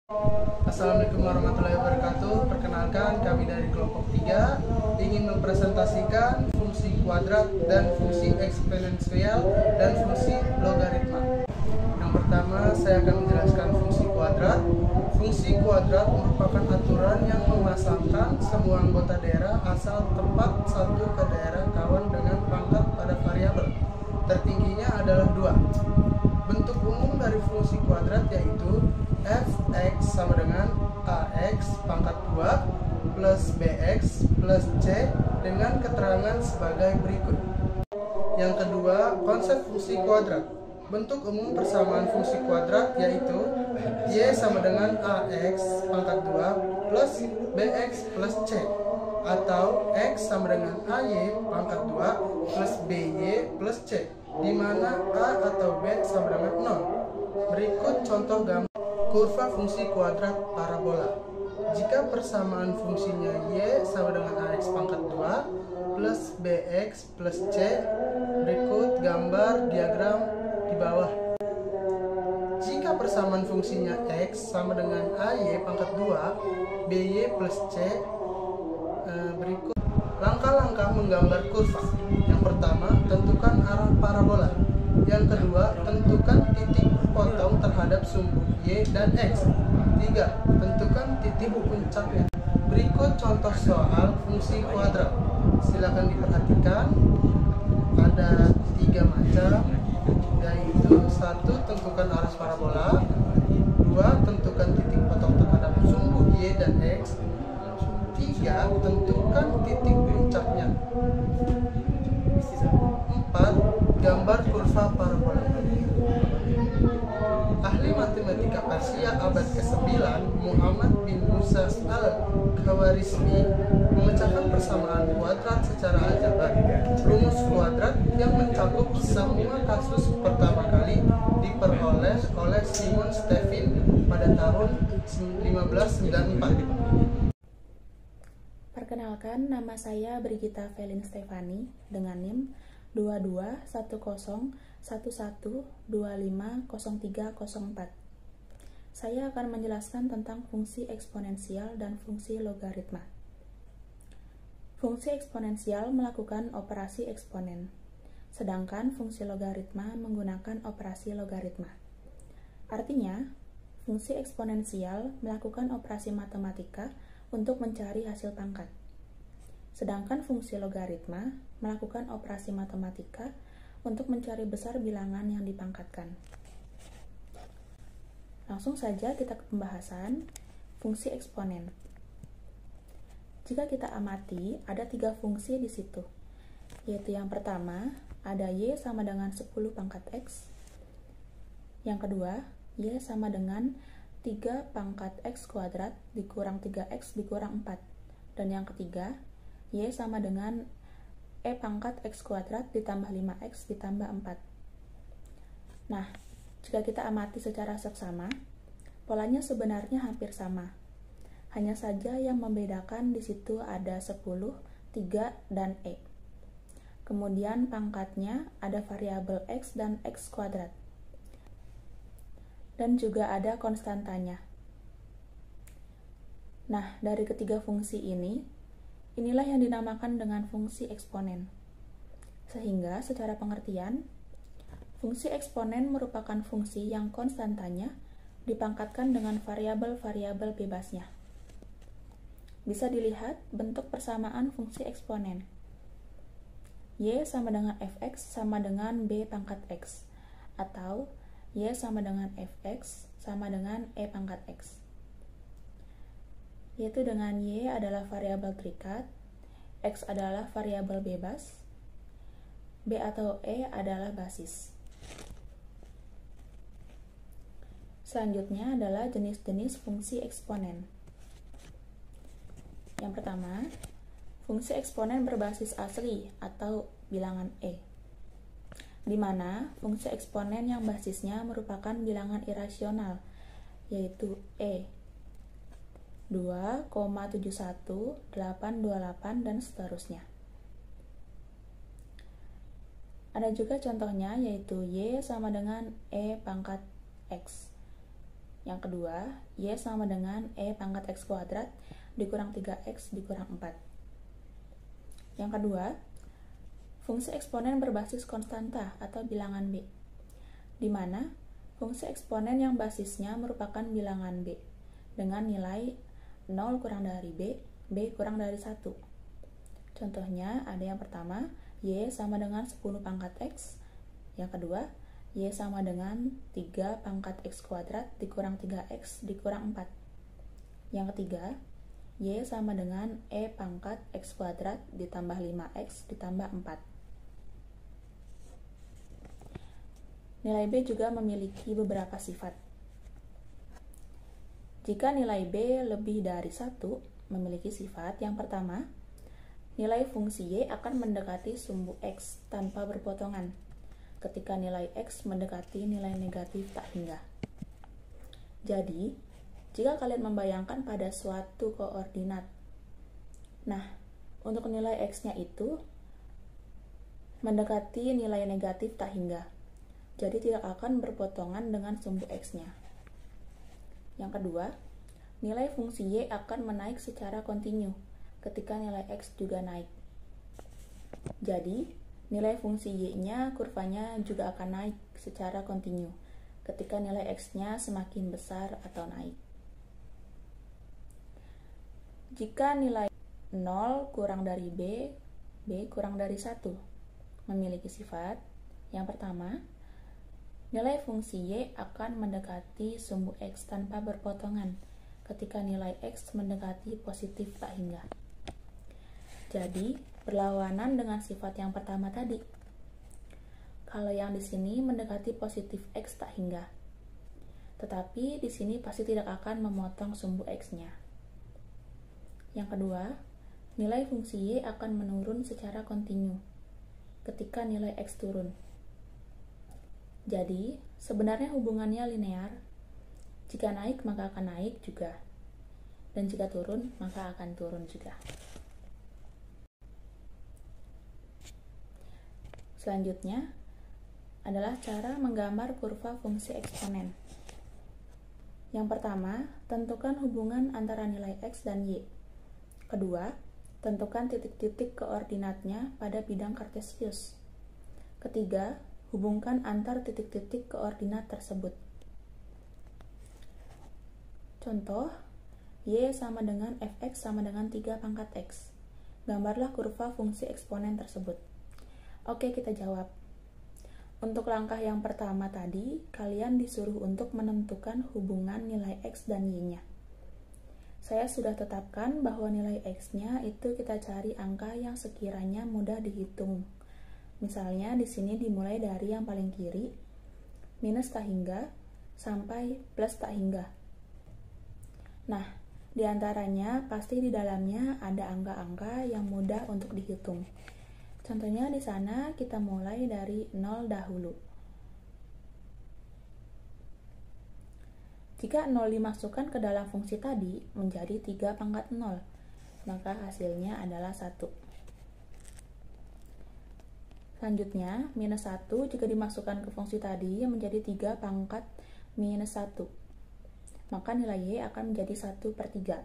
Assalamualaikum warahmatullahi wabarakatuh. Perkenalkan, kami dari kelompok 3 ingin mempresentasikan fungsi kuadrat dan fungsi eksponensial dan fungsi logaritma. Yang pertama, saya akan menjelaskan fungsi kuadrat. Fungsi kuadrat merupakan aturan yang memasangkan semua anggota daerah asal tempat satu ke daerah kawan dengan pangkat pada variabel. Tertingginya adalah 2. Bentuk umum dari fungsi kuadrat yaitu f(x) sama dengan ax pangkat 2 plus bx plus c dengan keterangan sebagai berikut. Yang kedua, konsep fungsi kuadrat. Bentuk umum persamaan fungsi kuadrat yaitu y sama dengan ax pangkat 2 plus bx plus c, atau x sama dengan ay pangkat 2 plus by plus c, di mana a atau b sama dengan 0. Berikut contoh gambar kurva fungsi kuadrat parabola. Jika persamaan fungsinya y sama dengan ax pangkat 2 plus bx plus c, berikut gambar diagram di bawah. Jika persamaan fungsinya x sama dengan ay pangkat 2 by plus c, berikut langkah-langkah menggambar kurva. Yang pertama, tentukan arah parabola. Yang kedua, tentukan titik potong terhadap sumbu y dan x. 3. Tentukan titik puncaknya. Berikut contoh soal fungsi kuadrat. Silakan diperhatikan. Ada 3 macam, yaitu 1. Tentukan arah parabola. 2. Tentukan titik potong terhadap sumbu y dan x. 3. Tentukan titik puncaknya. 4. Gambar kurva parabola. Ahli matematika Persia abad ke-9 Muhammad bin Musa al-Khawarizmi memecahkan persamaan kuadrat secara aljabar. Rumus kuadrat yang mencakup semua kasus pertama kali diperoleh oleh Simon Stevin pada tahun 1594. Perkenalkan, nama saya Brigita Velin Stefani dengan NIM 221011250304. Saya akan menjelaskan tentang fungsi eksponensial dan fungsi logaritma. Fungsi eksponensial melakukan operasi eksponen, sedangkan fungsi logaritma menggunakan operasi logaritma. Artinya, fungsi eksponensial melakukan operasi matematika untuk mencari hasil pangkat, sedangkan fungsi logaritma melakukan operasi matematika untuk mencari besar bilangan yang dipangkatkan. Langsung saja kita ke pembahasan fungsi eksponen. Jika kita amati, ada 3 fungsi di situ, yaitu yang pertama, ada y sama dengan 10 pangkat x. Yang kedua, y sama dengan 3 pangkat x kuadrat dikurang 3x dikurang 4. Dan yang ketiga, y sama dengan e pangkat x kuadrat ditambah 5x ditambah 4. Nah, jika kita amati secara seksama, polanya sebenarnya hampir sama. Hanya saja yang membedakan di situ ada 10, 3, dan e. Kemudian pangkatnya ada variabel x dan x kuadrat. Dan juga ada konstantanya. Nah, dari ketiga fungsi ini, inilah yang dinamakan dengan fungsi eksponen. Sehingga secara pengertian, fungsi eksponen merupakan fungsi yang konstantanya dipangkatkan dengan variabel-variabel bebasnya. Bisa dilihat bentuk persamaan fungsi eksponen. Y sama dengan fx sama dengan b pangkat x, atau y sama dengan fx sama dengan e pangkat x, yaitu dengan y adalah variabel terikat, x adalah variabel bebas, b atau e adalah basis. Selanjutnya adalah jenis-jenis fungsi eksponen. Yang pertama, fungsi eksponen berbasis asli atau bilangan e, di mana fungsi eksponen yang basisnya merupakan bilangan irasional, yaitu e, 2,71828 dan seterusnya. Ada juga contohnya, yaitu y sama dengan e pangkat x, Yang kedua, Y sama dengan E pangkat X kuadrat dikurang 3X dikurang 4. Yang kedua, fungsi eksponen berbasis konstanta atau bilangan B, di mana fungsi eksponen yang basisnya merupakan bilangan B dengan nilai 0 kurang dari B, B kurang dari 1. Contohnya ada yang pertama, Y sama dengan 10 pangkat X. Yang kedua, Y sama dengan 3 pangkat X kuadrat dikurang 3X dikurang 4. Yang ketiga, Y sama dengan E pangkat X kuadrat ditambah 5X ditambah 4. Nilai B juga memiliki beberapa sifat. Jika nilai B lebih dari 1, memiliki sifat yang pertama, nilai fungsi Y akan mendekati sumbu X tanpa berpotongan ketika nilai X mendekati nilai negatif tak hingga. Jadi, jika kalian membayangkan pada suatu koordinat, nah, untuk nilai X-nya itu mendekati nilai negatif tak hingga, jadi tidak akan berpotongan dengan sumbu X-nya. Yang kedua, nilai fungsi Y akan menaik secara kontinu ketika nilai X juga naik. Jadi, nilai fungsi Y-nya kurvanya juga akan naik secara kontinu ketika nilai X-nya semakin besar atau naik. Jika nilai 0 kurang dari B, B kurang dari 1, memiliki sifat yang pertama, nilai fungsi Y akan mendekati sumbu X tanpa berpotongan ketika nilai X mendekati positif tak hingga. Jadi, berlawanan dengan sifat yang pertama tadi. Kalau yang di sini mendekati positif X tak hingga. Tetapi di sini pasti tidak akan memotong sumbu X-nya. Yang kedua, nilai fungsi Y akan menurun secara kontinu ketika nilai X turun. Jadi, sebenarnya hubungannya linear. Jika naik, maka akan naik juga. Dan jika turun, maka akan turun juga. Selanjutnya adalah cara menggambar kurva fungsi eksponen. Yang pertama, tentukan hubungan antara nilai X dan Y. Kedua, tentukan titik-titik koordinatnya pada bidang kartesius. Ketiga, hubungkan antar titik-titik koordinat tersebut. Contoh, Y sama dengan Fx sama dengan 3 pangkat X. Gambarlah kurva fungsi eksponen tersebut. Oke, kita jawab. Untuk langkah yang pertama tadi, kalian disuruh untuk menentukan hubungan nilai X dan Y-nya. Saya sudah tetapkan bahwa nilai X-nya itu kita cari angka yang sekiranya mudah dihitung. Misalnya di sini dimulai dari yang paling kiri, minus tak hingga, sampai plus tak hingga. Nah, di antaranya pasti di dalamnya ada angka-angka yang mudah untuk dihitung. Contohnya di sana kita mulai dari 0 dahulu. Jika 0 dimasukkan ke dalam fungsi tadi menjadi 3 pangkat 0, maka hasilnya adalah 1. Selanjutnya, minus 1 jika dimasukkan ke fungsi tadi menjadi 3 pangkat minus 1, maka nilai Y akan menjadi 1/3.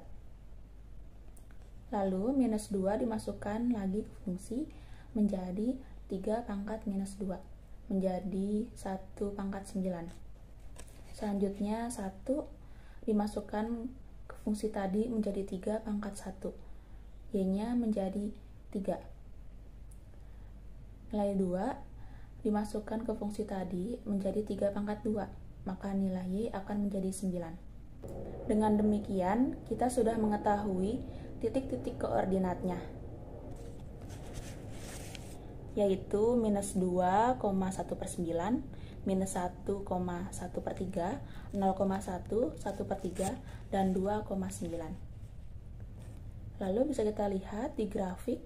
Lalu, minus 2 dimasukkan lagi ke fungsi menjadi 3 pangkat minus 2, menjadi 1 pangkat 9. Selanjutnya 1 dimasukkan ke fungsi tadi menjadi 3 pangkat 1, Y-nya menjadi 3. Nilai 2 dimasukkan ke fungsi tadi menjadi 3 pangkat 2, maka nilai Y akan menjadi 9. Dengan demikian, kita sudah mengetahui titik-titik koordinatnya, yaitu minus 2,1/9, minus 1,1/3, 0,1, 1/3, dan 2,9. Lalu bisa kita lihat di grafik,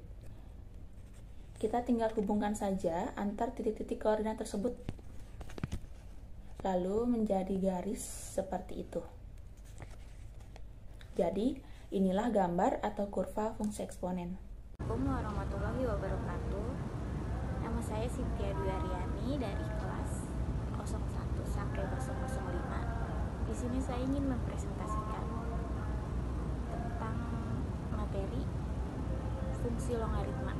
kita tinggal hubungkan saja antar titik-titik koordinat tersebut, lalu menjadi garis seperti itu. Jadi, inilah gambar atau kurva fungsi eksponen. Assalamualaikum warahmatullahi wabarakatuh. Nama saya Cynthia Dwi Aryani dari kelas 01 sampai 005 Di sini saya ingin mempresentasikan tentang materi fungsi logaritma.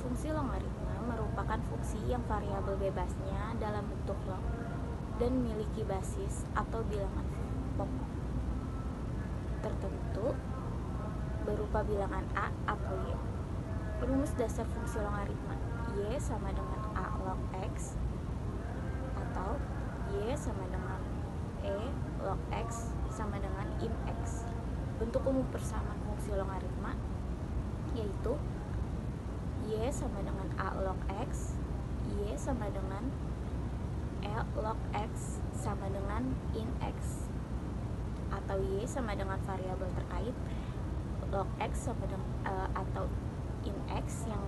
Fungsi logaritma merupakan fungsi yang variabel bebasnya dalam bentuk log dan memiliki basis atau bilangan pokok tertentu berupa bilangan A atau Y. Rumus dasar fungsi logaritma: Y sama dengan A log X atau Y sama dengan E log X sama dengan in X. Bentuk umum persamaan fungsi logaritma yaitu Y sama dengan A log X, Y sama dengan E log X sama dengan in X, atau Y sama dengan variabel terkait log X sama dengan atau in X yang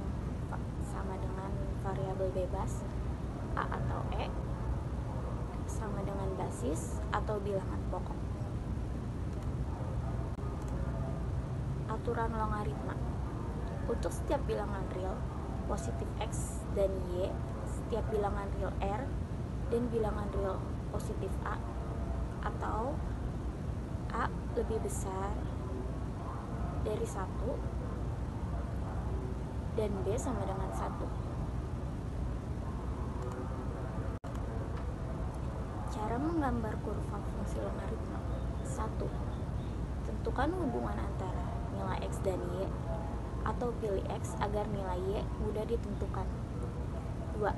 sama dengan variabel bebas A atau E sama dengan basis atau bilangan pokok. Aturan logaritma. Untuk setiap bilangan real positif X dan Y, setiap bilangan real R dan bilangan real positif A, atau A lebih besar dari 1 dan B sama dengan 1. Cara menggambar kurva fungsi logaritma. 1. Tentukan hubungan antara nilai X dan Y atau pilih X agar nilai Y mudah ditentukan. 2.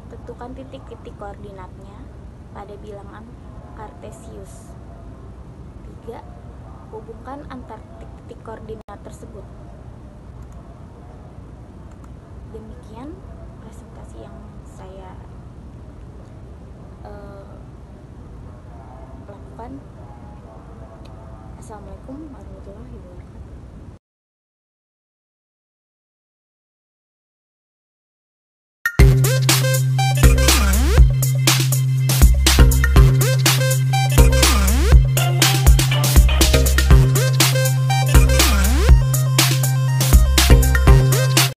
Tentukan titik-titik koordinatnya pada bilangan Kartesius. 3. Hubungkan antar titik-titik koordinat tersebut. Demikian presentasi yang saya lakukan. Assalamualaikum warahmatullahi wabarakatuh.